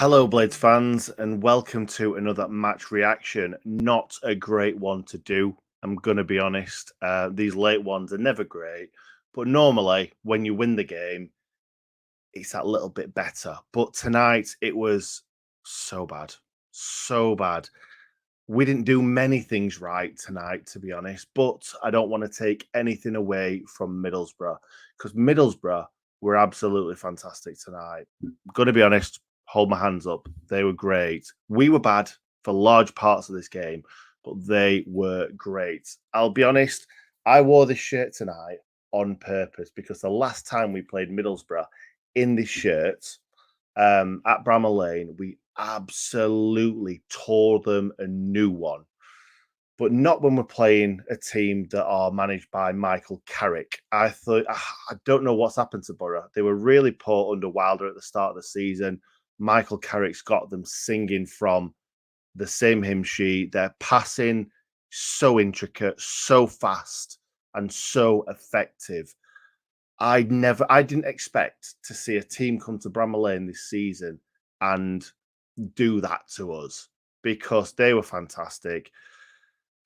Hello, Blades fans, and welcome to another match reaction. Not a great one to do, I'm going to be honest. These late ones are never great, but normally when you win the game, it's that little bit better. But tonight, it was so bad. So bad. We didn't do many things right tonight, to be honest, but I don't want to take anything away from Middlesbrough because Middlesbrough were absolutely fantastic tonight. Got to be honest, hold my hands up. They were great. We were bad for large parts of this game, but they were great. I'll be honest, I wore this shirt tonight on purpose because the last time we played Middlesbrough in this shirt at Bramall Lane, we absolutely tore them a new one. But not when we're playing a team that are managed by Michael Carrick. I thought, I don't know what's happened to Boro. They were really poor under Wilder at the start of the season. Michael Carrick's got them singing from the same hymn sheet. They're passing so intricate, so fast, and so effective. I didn't expect to see a team come to Bramall Lane this season and do that to us because they were fantastic.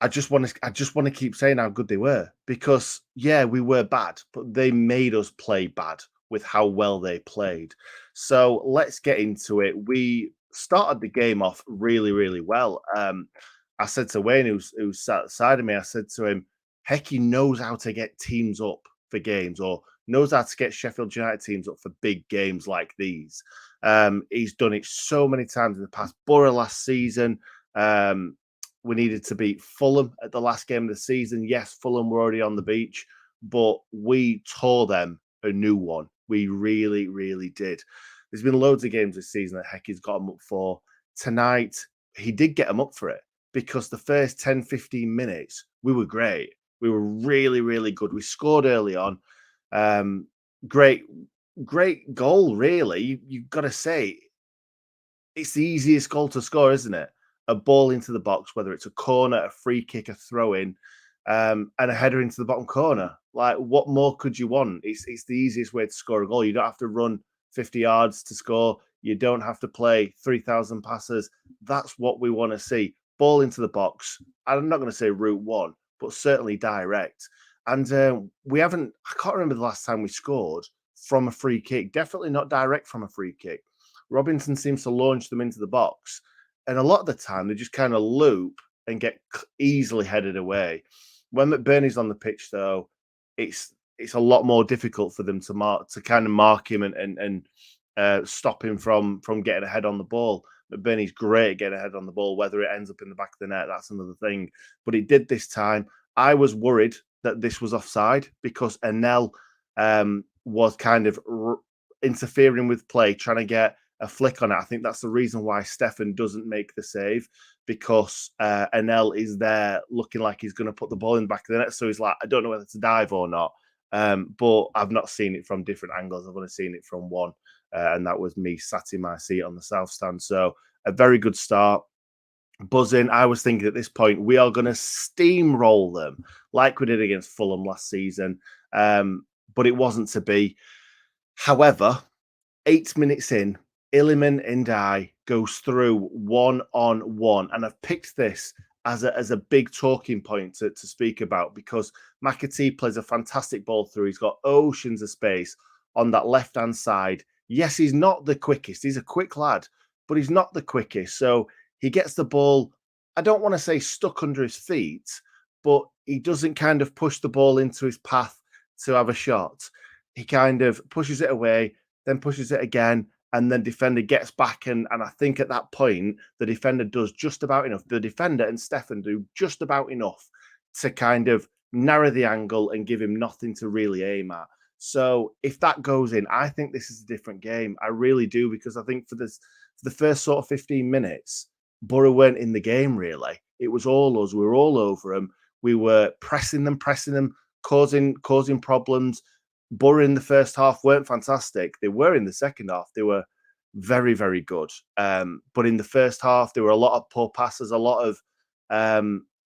I just want to keep saying how good they were because yeah, we were bad, but they made us play bad with how well they played. So let's get into it. We started the game off really, really well. I said to Wayne, who sat beside of me, I said to him, Hecky knows how to get teams up for games or knows how to get Sheffield United teams up for big games like these. He's done it so many times in the past. Boro last season, we needed to beat Fulham at the last game of the season. Yes, Fulham were already on the beach, but we tore them a new one. We really, really did. There's been loads of games this season that Hecky's got him up for. Tonight, he did get him up for it because the first 10, 15 minutes, we were great. We were really, really good. We scored early on. Great, great goal, really. You've got to say, it's the easiest goal to score, isn't it? A ball into the box, whether it's a corner, a free kick, a throw in, and a header into the bottom corner. Like, what more could you want? It's the easiest way to score a goal. You don't have to run 50 yards to score. You don't have to play 3,000 passes. That's what we want to see. Ball into the box. I'm not going to say route one, but certainly direct. And we haven't, I can't remember the last time we scored from a free kick. Definitely not direct from a free kick. Robinson seems to launch them into the box. And a lot of the time, they just kind of loop and get easily headed away. When McBurney's on the pitch, though, it's a lot more difficult for them to kind of mark him and stop him from getting ahead on the ball. McBurney's great at getting ahead on the ball. Whether it ends up in the back of the net, that's another thing. But it did this time. I was worried that this was offside because Enel was kind of interfering with play, trying to get a flick on it. I think that's the reason why Stefan doesn't make the save because Enel is there looking like he's going to put the ball in the back of the net. So he's like, I don't know whether to dive or not. But I've not seen it from different angles. I've only seen it from one. And that was me sat in my seat on the south stand. So a very good start. Buzzing. I was thinking at this point, we are going to steamroll them like we did against Fulham last season. But it wasn't to be. However, 8 minutes in, Illiman and I goes through one-on-one. And I've picked this as a big talking point to speak about because McAtee plays a fantastic ball through. He's got oceans of space on that left-hand side. Yes, he's not the quickest. He's a quick lad, but he's not the quickest. So he gets the ball, I don't want to say stuck under his feet, but he doesn't kind of push the ball into his path to have a shot. He kind of pushes it away, then pushes it again, and then defender gets back. And I think at that point, the defender does just about enough. The defender and Stefan do just about enough to kind of narrow the angle and give him nothing to really aim at. So if that goes in, I think this is a different game. I really do, because I think for the first sort of 15 minutes, Boro weren't in the game, really. It was all us. We were all over them. We were pressing them, causing problems. Boro in the first half weren't fantastic. They were in the second half. They were very, very good. But in the first half, there were a lot of poor passes, a lot of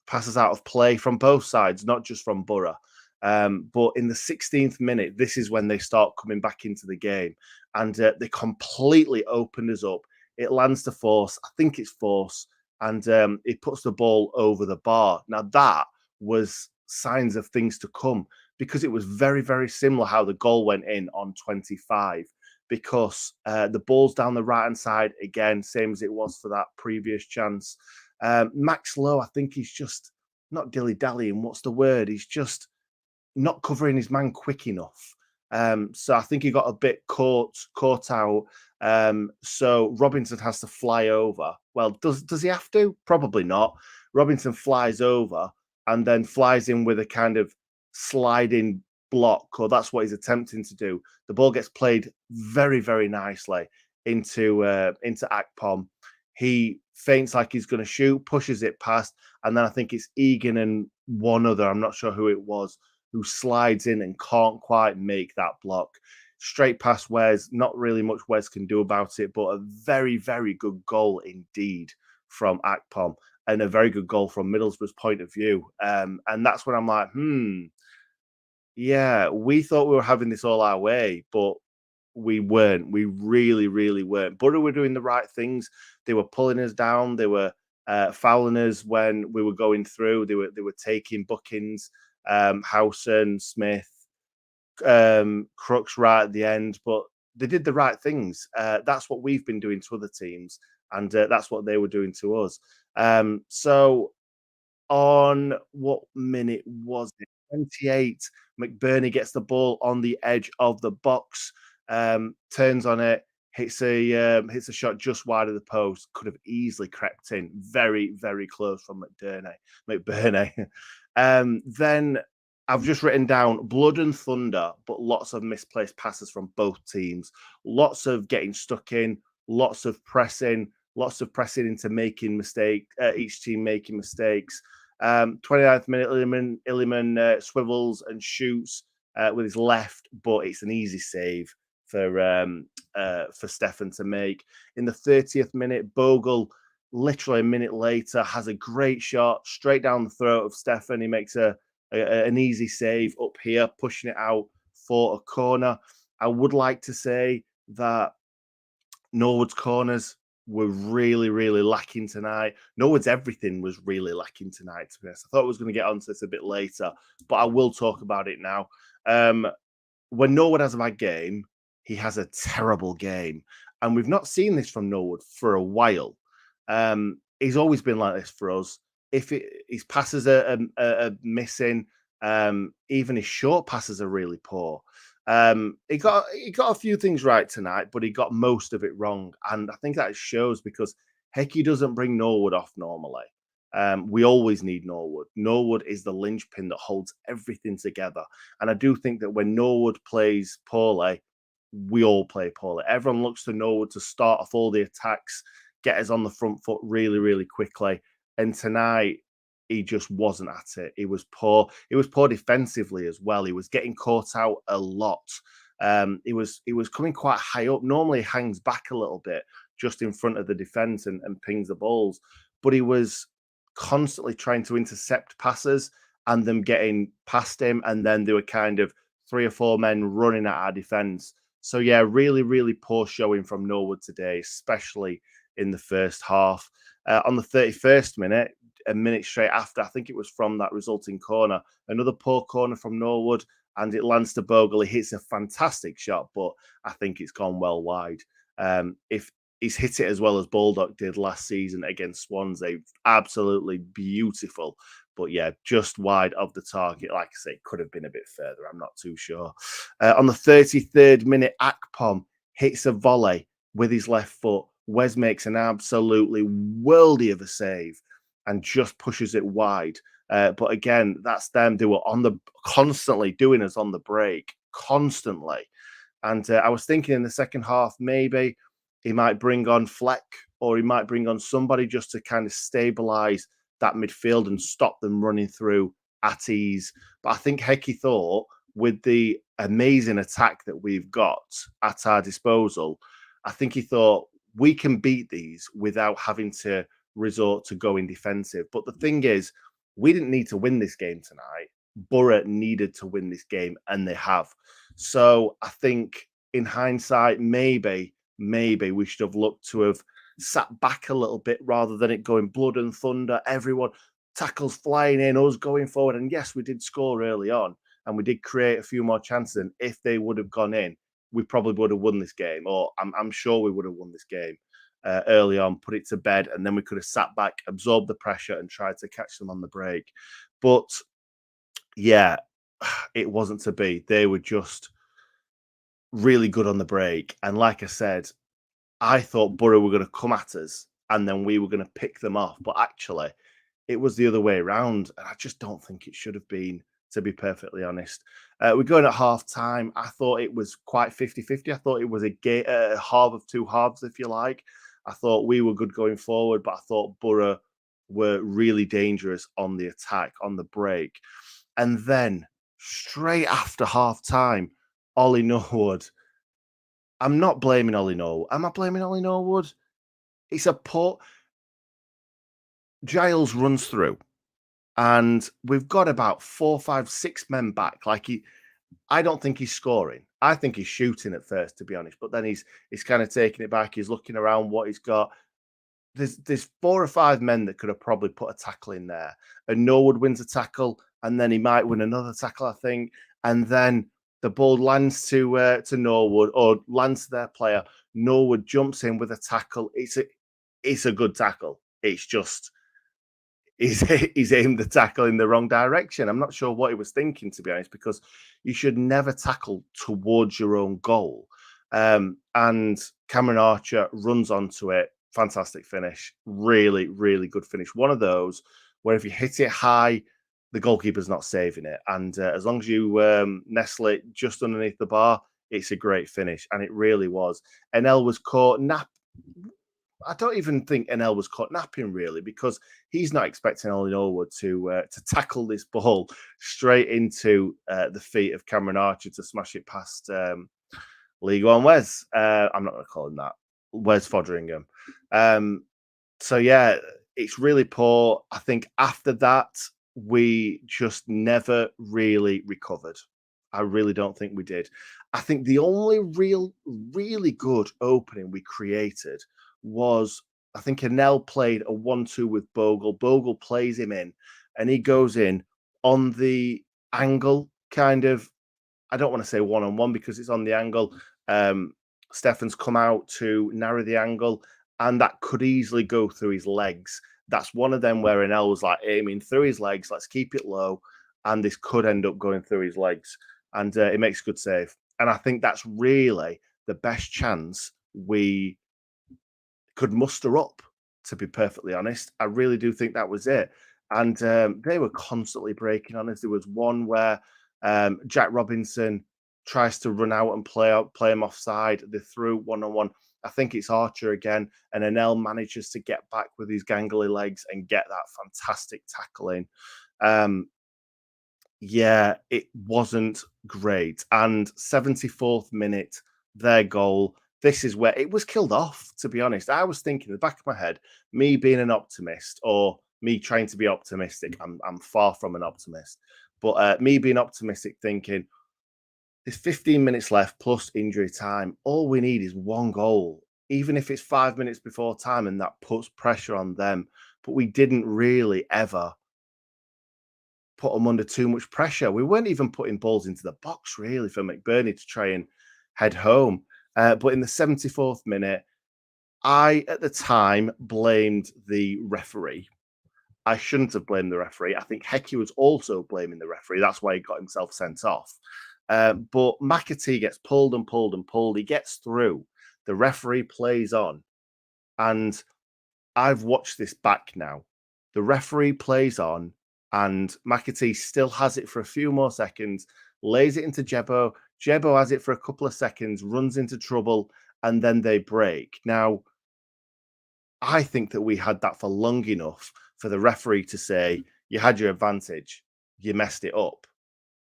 passes out of play from both sides, not just from Boro. But in the 16th minute, this is when they start coming back into the game. And they completely opened us up It lands to Force. I think it's Force, and it puts the ball over the bar. Now that was signs of things to come because it was very, very similar how the goal went in on 25. Because the ball's down the right hand side again, same as it was for that previous chance. Max Lowe, I think he's just not dilly dallying. What's the word? He's just not covering his man quick enough. So I think he got a bit caught out. So Robinson has to fly over. Well, does he have to? Probably not. Robinson flies over and then flies in with a kind of sliding block, or that's what he's attempting to do. The ball gets played very, very nicely into Akpom. He feints like he's going to shoot, pushes it past, and then I think it's Egan and one other. I'm not sure who it was who slides in and can't quite make that block. Straight past Wes, not really much Wes can do about it, but a very, very good goal indeed from Akpom and a very good goal from Middlesbrough's point of view. And that's when I'm like, yeah, we thought we were having this all our way, but we weren't. We really, really weren't. Boro were doing the right things. They were pulling us down. They were fouling us when we were going through. They were taking bookings. Howson, Smith, Crooks right at the end, but they did the right things. That's what we've been doing to other teams, and that's what they were doing to us. So on what minute was it? 28. McBurney gets the ball on the edge of the box, turns on it, hits a shot just wide of the post. Could have easily crept in. Very, very close from McBurney. Then I've just written down blood and thunder, but lots of misplaced passes from both teams. Lots of getting stuck in, lots of pressing into making each team making mistakes. 29th minute, Illiman swivels and shoots with his left, but it's an easy save for Stefan to make. In the 30th minute, Bogle, literally a minute later, has a great shot straight down the throat of Stefan. He makes an easy save up here, pushing it out for a corner. I would like to say that Norwood's corners were really, really lacking tonight. Norwood's everything was really lacking tonight, to be honest. I thought I was going to get onto this a bit later, but I will talk about it now. When Norwood has a bad game, he has a terrible game. And we've not seen this from Norwood for a while. He's always been like this for us. If his passes are missing, even his short passes are really poor. He got a few things right tonight, but he got most of it wrong, and I think that shows because Hecky doesn't bring Norwood off normally. We always need Norwood. Norwood is the linchpin that holds everything together, and I do think that when Norwood plays poorly, we all play poorly. Everyone looks to Norwood to start off all the attacks, get us on the front foot really, really quickly, and tonight he just wasn't at it. He was poor. He was poor defensively as well. He was getting caught out a lot. He was coming quite high up. Normally he hangs back a little bit just in front of the defense and pings the balls, but he was constantly trying to intercept passes and them getting past him, and then there were kind of 3 or 4 men running at our defense. So yeah, really, really poor showing from Norwood today, especially in the first half. On the 31st minute, a minute straight after, I think it was from that resulting corner, another poor corner from Norwood, and it lands to Bogle. He hits a fantastic shot, but I think it's gone well wide. If he's hit it as well as Baldock did last season against Swansea, absolutely beautiful. But yeah, just wide of the target. Like I say, could have been a bit further. I'm not too sure. On the 33rd minute, Akpom hits a volley with his left foot. Wes makes an absolutely worldy of a save and just pushes it wide. But again, that's them. They were constantly doing us on the break, constantly. And I was thinking in the second half, maybe he might bring on Fleck or he might bring on somebody just to kind of stabilize that midfield and stop them running through at ease. But I think Hecky thought with the amazing attack that we've got at our disposal, I think he thought we can beat these without having to resort to going defensive. But the thing is, we didn't need to win this game tonight. Boro needed to win this game, and they have. So I think in hindsight, maybe maybe we should have looked to have sat back a little bit rather than it going blood and thunder. Everyone tackles flying in, us going forward. And yes, we did score early on and we did create a few more chances. And if they would have gone in, we probably would have won this game, or I'm sure we would have won this game early on, put it to bed, and then we could have sat back, absorbed the pressure, and tried to catch them on the break. But yeah, it wasn't to be. They were just really good on the break. And like I said, I thought Boro were going to come at us and then we were going to pick them off. But actually, it was the other way around. And I just don't think it should have been, to be perfectly honest. We're going at half time. I thought it was quite 50-50. I thought it was a half of two halves, if you like. I thought we were good going forward, but I thought Boro were really dangerous on the attack, on the break. And then straight after half time, Ollie Norwood. I'm not blaming Ollie Norwood. Am I blaming Ollie Norwood? It's a poor. Giles runs through, and we've got about 4, 5, 6 men back. I don't think he's scoring. I think he's shooting at first, to be honest. But then he's kind of taking it back. He's looking around what he's got. There's 4 or 5 men that could have probably put a tackle in there, and Norwood wins a tackle, and then he might win another tackle, I think, and then the ball lands to Norwood or lands to their player. Norwood jumps in with a tackle. It's a good tackle. It's just he's aimed the tackle in the wrong direction. I'm not sure what he was thinking, to be honest, because you should never tackle towards your own goal. And Cameron Archer runs onto it. Fantastic finish. Really, really good finish. One of those where if you hit it high, the goalkeeper's not saving it. And as long as you nestle it just underneath the bar, it's a great finish. And it really was. NL was caught I don't even think NL was caught napping, really, because he's not expecting Ollie Norwood to tackle this ball straight into the feet of Cameron Archer to smash it past League One Wes. I'm not going to call him that. Wes Foderingham. So, yeah, it's really poor. I think after that, we just never really recovered. I really don't think we did. I think the only really good opening we created was, I think Anel played a 1-2 with Bogle. Bogle plays him in, and he goes in on the angle, kind of. I don't want to say one-on-one because it's on the angle. Stefan's come out to narrow the angle, and that could easily go through his legs. That's one of them where Anel was like aiming through his legs. Let's keep it low, and this could end up going through his legs. And it makes a good save. And I think that's really the best chance we could muster up, to be perfectly honest. I really do think that was it. And they were constantly breaking on us. There was one where Jack Robinson tries to run out and play him offside. They're through one-on-one. I think it's Archer again. And Anel manages to get back with his gangly legs and get that fantastic tackle in. Yeah, it wasn't great. And 74th minute, their goal. This is where it was killed off, to be honest. I was thinking in the back of my head, me being an optimist or me trying to be optimistic. I'm far from an optimist. But me being optimistic, thinking there's 15 minutes left plus injury time. All we need is one goal, even if it's 5 minutes before time, and that puts pressure on them. But we didn't really ever put them under too much pressure. We weren't even putting balls into the box, really, for McBurney to try and head home. But in the 74th minute, I, at the time, blamed the referee. I shouldn't have blamed the referee. I think Hecky was also blaming the referee. That's why he got himself sent off. But McAtee gets pulled and pulled and pulled. He gets through. The referee plays on. And I've watched this back now. The referee plays on, and McAtee still has it for a few more seconds, lays it into Jebo. Jebo has it for a couple of seconds, runs into trouble, and then they break. Now, I think that we had that for long enough for the referee to say, you had your advantage, you messed it up.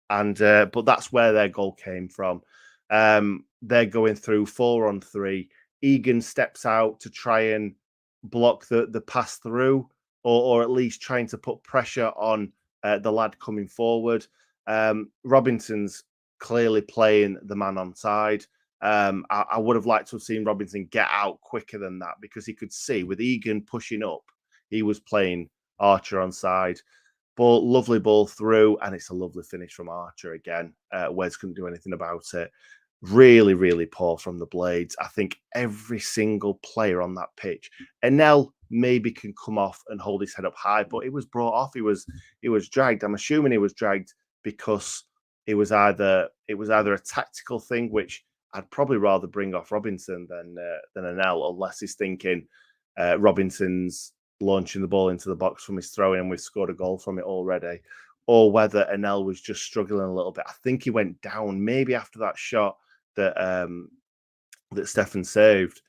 And but that's where their goal came from. They're going through 4-on-3. Egan steps out to try and block the pass through, or at least trying to put pressure on the lad coming forward. Robinson's clearly playing the man on side. I would have liked to have seen Robinson get out quicker than that because he could see with Egan pushing up, he was playing Archer on side. Ball, lovely ball through, and it's a lovely finish from Archer again. Wes couldn't do anything about it. Really, really poor from the Blades. I think every single player on that pitch, Enel maybe can come off and hold his head up high, but it was brought off. He was dragged. I'm assuming he was dragged because it was either a tactical thing, which I'd probably rather bring off Robinson than Enel, unless he's thinking Robinson's launching the ball into the box from his throwing and we've scored a goal from it already, or whether Enel was just struggling a little bit. I think he went down maybe after that shot that that Stefan saved.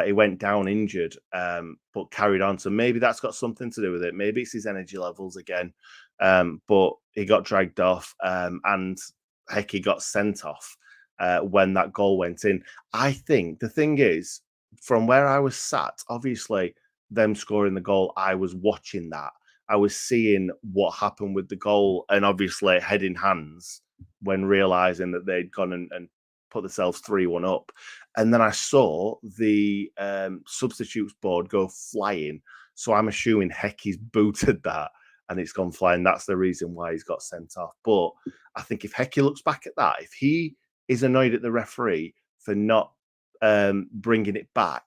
He went down injured, but carried on. So maybe that's got something to do with it. Maybe it's his energy levels again. But he got dragged off, and Hecky got sent off when that goal went in. I think the thing is, from where I was sat, obviously them scoring the goal, I was watching that. I was seeing what happened with the goal, and obviously head in hands when realizing that they'd gone and put themselves 3-1 up. And then I saw the substitutes board go flying. So I'm assuming Hecky's booted that and it's gone flying. That's the reason why he's got sent off. But I think if Hecky looks back at that, if he is annoyed at the referee for not bringing it back,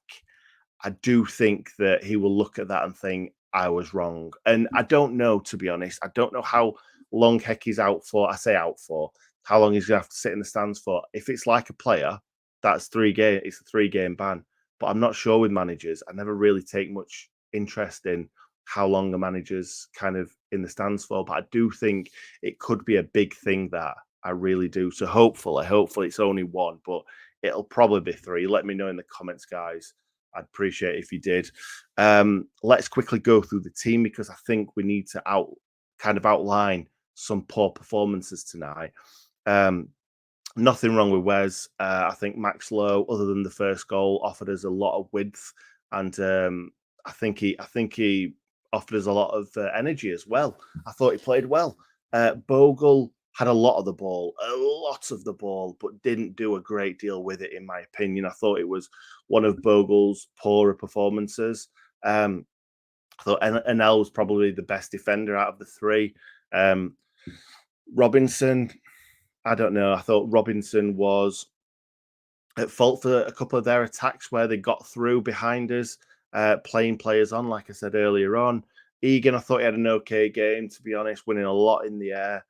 I do think that he will look at that and think, I was wrong. And I don't know, to be honest. I don't know how long Hecky's out for. I say out for. How long he's going to have to sit in the stands for. If it's like a player, that's 3 games. It's a 3-game ban. But I'm not sure with managers. I never really take much interest in how long the manager's kind of in the stands for. But I do think it could be a big thing that I really do. So hopefully it's only 1, but it'll probably be 3. Let me know in the comments, guys. I'd appreciate it if you did. Let's quickly go through the team because I think we need to outline some poor performances tonight. Nothing wrong with Wes. I think Max Lowe, other than the first goal, offered us a lot of width, and I think he offered us a lot of energy as well. I thought he played well. Bogle had a lot of the ball, but didn't do a great deal with it, in my opinion. I thought it was one of Bogle's poorer performances. I thought Enel was probably the best defender out of the 3. Robinson, I don't know. I thought Robinson was at fault for a couple of their attacks where they got through behind us, playing players on, like I said earlier on. Egan, I thought he had an okay game, to be honest, winning a lot in the air.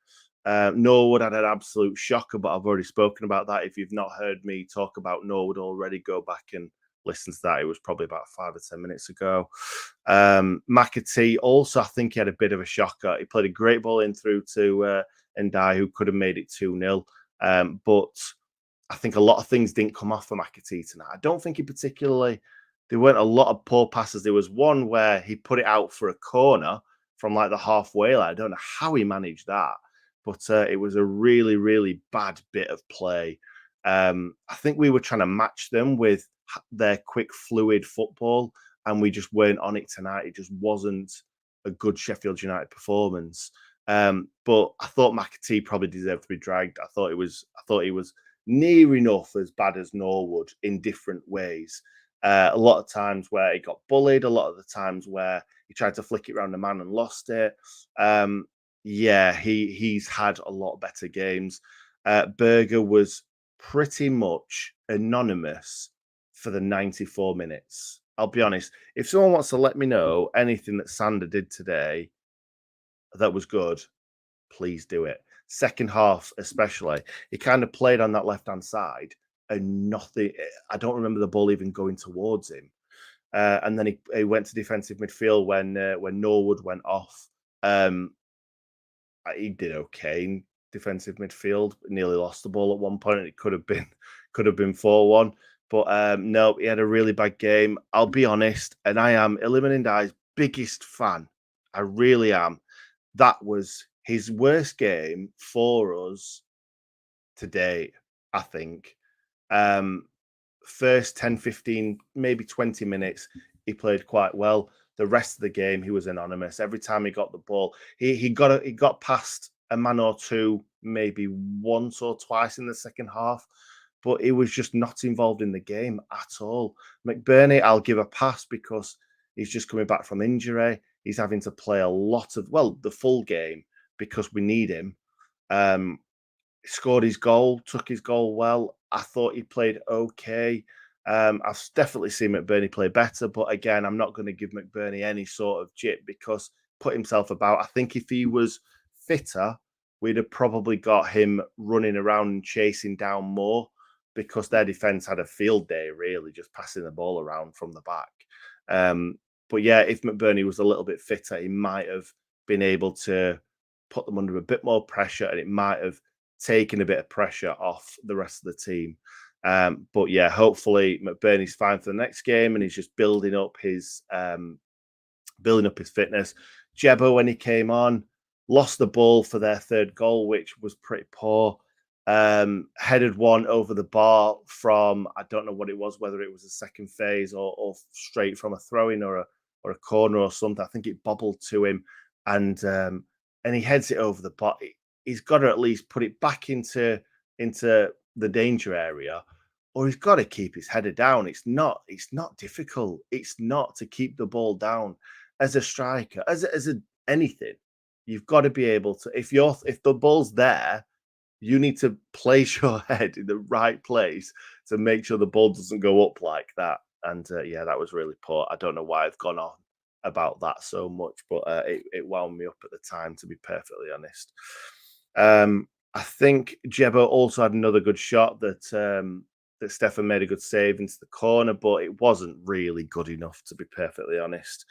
Norwood had an absolute shocker, but I've already spoken about that. If you've not heard me talk about Norwood already, go back and listen to that. It was probably about 5 or 10 minutes ago. McAtee also, I think he had a bit of a shocker. He played a great ball in through to Ndai, who could have made it 2-0. But I think a lot of things didn't come off for McAtee tonight. I don't think he particularly, there weren't a lot of poor passes. There was one where he put it out for a corner from like the halfway line. I don't know how he managed that, but it was a really, really bad bit of play. I think we were trying to match them with their quick, fluid football, and we just weren't on it tonight. It just wasn't a good Sheffield United performance. But I thought McAtee probably deserved to be dragged. I thought he was near enough as bad as Norwood in different ways. A lot of times where he got bullied, a lot of the times where he tried to flick it around the man and lost it. Yeah, he's had a lot better games. Berger was pretty much anonymous for the 94 minutes. I'll be honest. If someone wants to let me know anything that Sander did today that was good, please do it. Second half, especially, he kind of played on that left-hand side and nothing. I don't remember the ball even going towards him. And then he went to defensive midfield when Norwood went off. He did okay in defensive midfield. Nearly lost the ball at one point. It could have been 4-1. But no, he had a really bad game. I'll be honest, and I am Ilimanindai's biggest fan. I really am. That was his worst game for us to date, I think. First 10, 15, maybe 20 minutes, he played quite well. The rest of the game, he was anonymous. Every time he got the ball, he got past a man or two, maybe once or twice in the second half. but he was just not involved in the game at all. McBurney, I'll give a pass because he's just coming back from injury. He's having to play a lot of, well, the full game because we need him. Um, Scored his goal, took his goal well. I thought he played okay. I've definitely seen McBurney play better, but again, I'm not going to give McBurney any sort of jip because put himself about. I think if he was fitter, we'd have probably got him running around and chasing down more because their defense had a field day, really, just passing the ball around from the back. Um, but yeah, if McBurney was a little bit fitter, he might have been able to put them under a bit more pressure and it might have taken a bit of pressure off the rest of the team. But yeah, hopefully McBurney's fine for the next game and he's just building up his fitness. Jebo, when he came on, lost the ball for their third goal, which was pretty poor. Headed one over the bar from, I don't know what it was, whether it was a second phase or straight from a throw-in or a corner or something. I think it bobbled to him, and he heads it over the bar. He's got to at least put it back into the danger area, or he's got to keep his header down. It's not difficult. It's not to keep the ball down as a striker, as anything. You've got to be able to, if the ball's there, you need to place your head in the right place to make sure the ball doesn't go up like that. And yeah, that was really poor. I don't know why I've gone on about that so much, but it wound me up at the time, to be perfectly honest. I think Jebo also had another good shot that Stefan made a good save into the corner, but it wasn't really good enough, to be perfectly honest.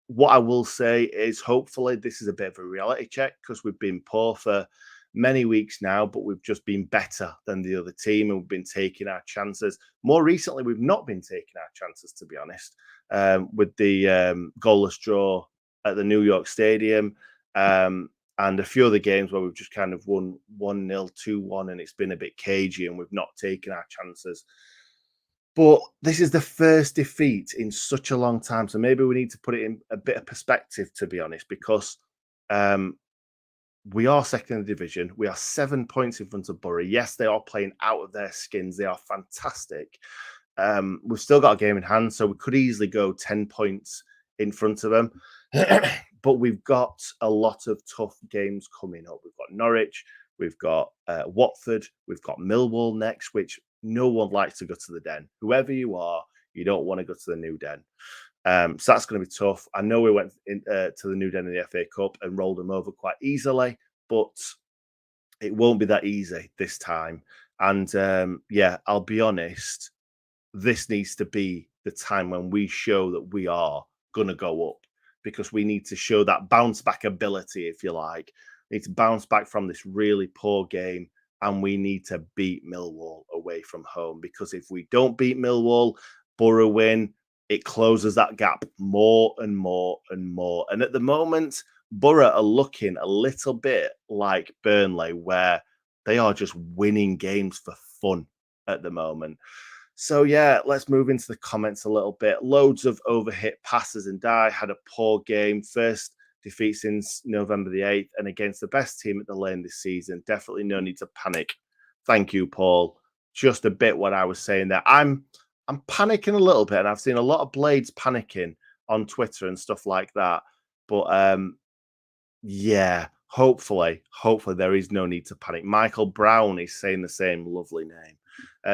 What I will say is hopefully this is a bit of a reality check because we've been poor for many weeks now, but we've just been better than the other team and we've been taking our chances. More recently, we've not been taking our chances, to be honest, with the goalless draw at the New York Stadium and a few other games where we've just kind of won 1-0, 2-1, and it's been a bit cagey and we've not taken our chances. But this is the first defeat in such a long time. So maybe we need to put it in a bit of perspective, to be honest, because we are second in the division. We are 7 points in front of Boro. Yes, they are playing out of their skins. They are fantastic. We've still got a game in hand, so we could easily go 10 points in front of them. But we've got a lot of tough games coming up. We've got Norwich, we've got Watford, we've got Millwall next, which no one likes to go to the Den. Whoever you are, you don't want to go to the new Den. So that's going to be tough. I know we went to the new Den in the FA Cup and rolled them over quite easily, but it won't be that easy this time. And yeah, I'll be honest, this needs to be the time when we show that we are going to go up because we need to show that bounce back ability, if you like. We need to bounce back from this really poor game and we need to beat Millwall away from home because if we don't beat Millwall, Boro win, it closes that gap more and more and more. And at the moment, Boro are looking a little bit like Burnley, where they are just winning games for fun at the moment. So yeah, let's move into the comments a little bit. Loads of overhit passes and die. Had a poor game. First defeat since November the 8th and against the best team at the lane this season. Definitely no need to panic. Thank you, Paul. Just a bit what I was saying there. I'm panicking a little bit and I've seen a lot of Blades panicking on Twitter and stuff like that. But yeah, hopefully there is no need to panic. Michael Brown is saying the same. Lovely name.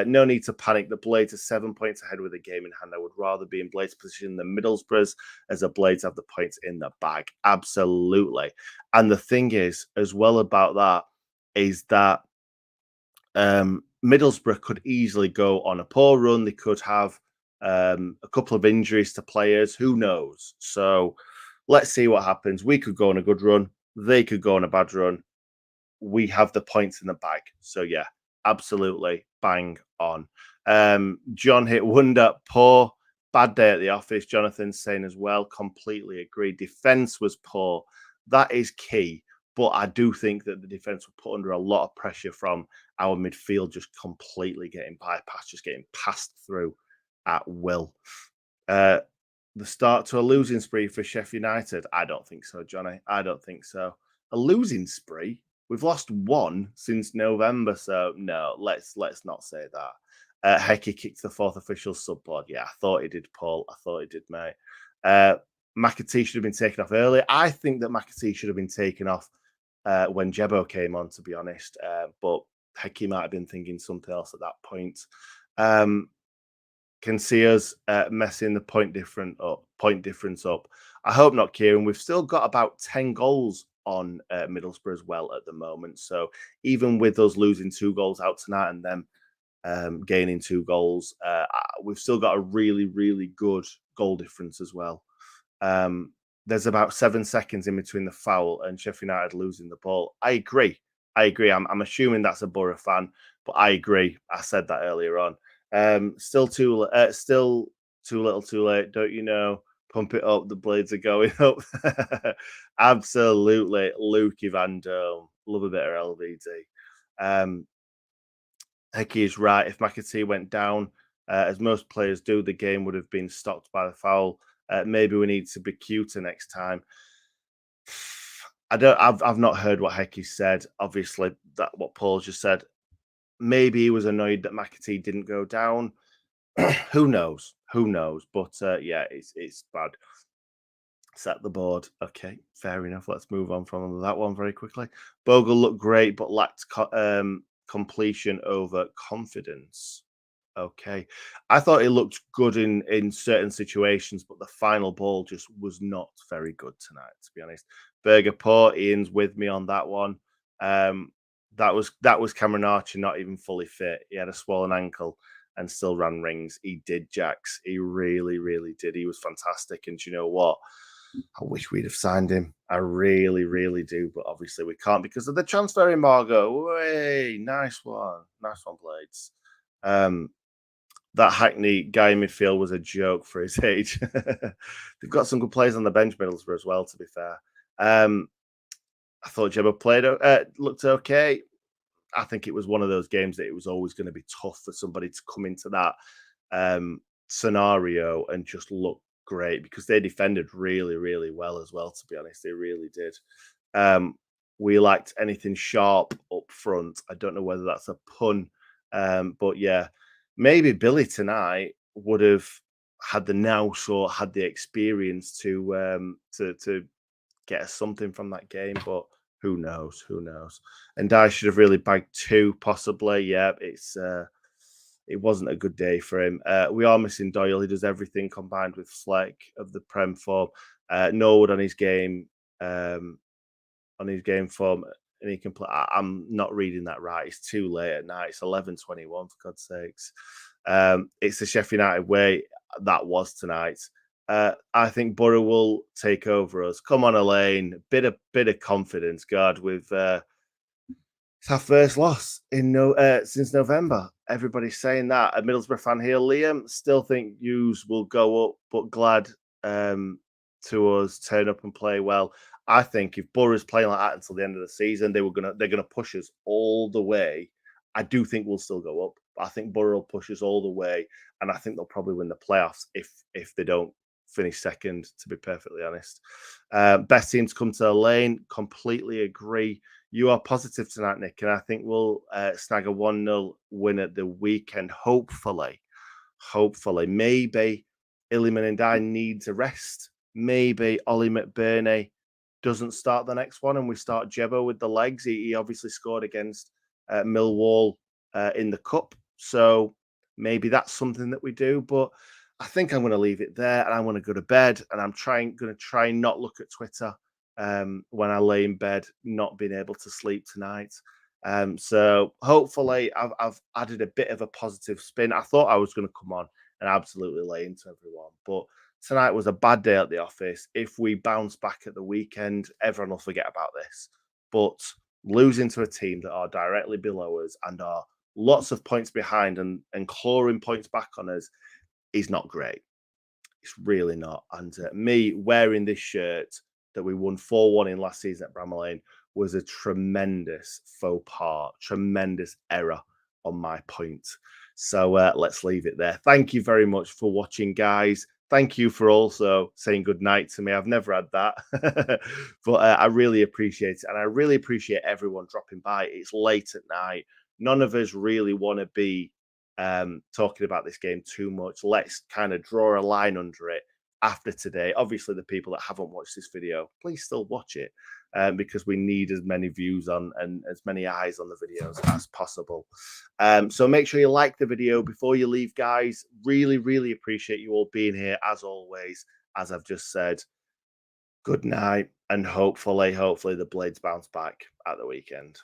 No need to panic. The Blades are 7 points ahead with a game in hand. I would rather be in Blades' position than Middlesbrough's, as the Blades have the points in the bag. Absolutely. And the thing is, as well about that, is that Middlesbrough could easily go on a poor run. They could have a couple of injuries to players. Who knows? So let's see what happens. We could go on a good run. They could go on a bad run. We have the points in the bag. So yeah, absolutely bang on. John hit Wonder, poor, bad day at the office. Jonathan's saying as well, completely agree. Defense was poor. That is key. But I do think that the defense were put under a lot of pressure from our midfield just completely getting bypassed, just getting passed through at will. The start to a losing spree for Sheffield United? I don't think so, Johnny. I don't think so. A losing spree? We've lost one since November, so no, let's not say that. Hecky kicked the fourth official sub board. Yeah, I thought he did, Paul. I thought he did, mate. McAtee should have been taken off earlier. I think that McAtee should have been taken off when Jebo came on, to be honest. But Hecky might have been thinking something else at that point. Can see us messing the point difference up. I hope not, Kieran. We've still got about 10 goals on Middlesbrough as well at the moment. So even with us losing 2 goals out tonight and them gaining 2 goals, we've still got a really, really good goal difference as well. There's about 7 seconds in between the foul and Sheffield United losing the ball. I agree. I'm assuming that's a Boro fan, but I agree. I said that earlier on. Still too little, too late. Don't you know? Pump it up. The blades are going up. Absolutely, Lukey Van Dome. Love a bit of LVD. Hecky is right. If McAtee went down, as most players do, the game would have been stopped by the foul. Maybe we need to be cuter next time. I've not heard what Hecky said. Obviously, that what Paul just said. Maybe he was annoyed that McAtee didn't go down. Who knows? Who knows? But yeah, it's bad. Set the board. Okay, fair enough. Let's move on from that one very quickly. Bogle looked great, but lacked completion over confidence. Okay, I thought it looked good in certain situations, but the final ball just was not very good tonight, to be honest. Berger poor. Ian's with me on that one. That was Cameron Archer not even fully fit. He had a swollen ankle and still ran rings. He did, Jax. He really, really did. He was fantastic. And you know what? I wish we'd have signed him. I really, really do. But obviously we can't because of the transfer embargo. Hey, nice one. Nice one, Blades. That Hackney guy in midfield was a joke for his age. They've got some good players on the bench, Middlesbrough, as well, to be fair. I thought Jebo looked okay. I think it was one of those games that it was always going to be tough for somebody to come into that scenario and just look great because they defended really, really well as well, to be honest. They really did. We liked anything sharp up front. I don't know whether that's a pun, but yeah, maybe Billy tonight would have had the nous or had the experience to get us something from that game, but who knows? Who knows? And I should have really bagged 2, possibly. Yeah, it wasn't a good day for him. We are missing Doyle. He does everything combined with Fleck of the Prem form. Norwood on his game form, and he can play. I'm not reading that right. It's too late at night. It's 11:21 for God's sakes. It's the Sheffield United way. That was tonight. I think Boro will take over us. Come on, Elaine. Bit of confidence, God. It's our first loss in since November. Everybody's saying that. A Middlesbrough fan here, Liam, still think Hughes will go up, but glad to us turn up and play well. I think if Boro's playing like that until the end of the season, they're gonna push us all the way. I do think we'll still go up, but I think Boro will push us all the way, and I think they'll probably win the playoffs if they don't finish second, to be perfectly honest. Best team to come to the lane. Completely agree. You are positive tonight, Nick, and I think we'll snag a 1-0 win at the weekend. Hopefully. Maybe Illiman and I needs a rest. Maybe Ollie McBurney doesn't start the next one and we start Jebo with the legs. He obviously scored against Millwall in the Cup. So maybe that's something that we do. But I think I'm going to leave it there and I'm going to go to bed and I'm going to try and not look at Twitter when I lay in bed, not being able to sleep tonight. So hopefully I've added a bit of a positive spin. I thought I was going to come on and absolutely lay into everyone, but tonight was a bad day at the office. If we bounce back at the weekend, everyone will forget about this. But losing to a team that are directly below us and are lots of points behind and clawing points back on us is not great. It's really not. And me wearing this shirt that we won 4-1 in last season at Bramall Lane was a tremendous faux pas, tremendous error on my point. So let's leave it there. Thank you very much for watching, guys. thank you for also saying good night to me. I've never had that, but I really appreciate it, and I really appreciate everyone dropping by. It's late at night. None of us really want to be talking about this game too much. Let's kind of draw a line under it after today. Obviously, the people that haven't watched this video, please still watch it because we need as many views on and as many eyes on the videos as possible. So make sure you like the video before you leave, guys. Really, really appreciate you all being here as always. As I've just said, good night, and hopefully the Blades bounce back at the weekend.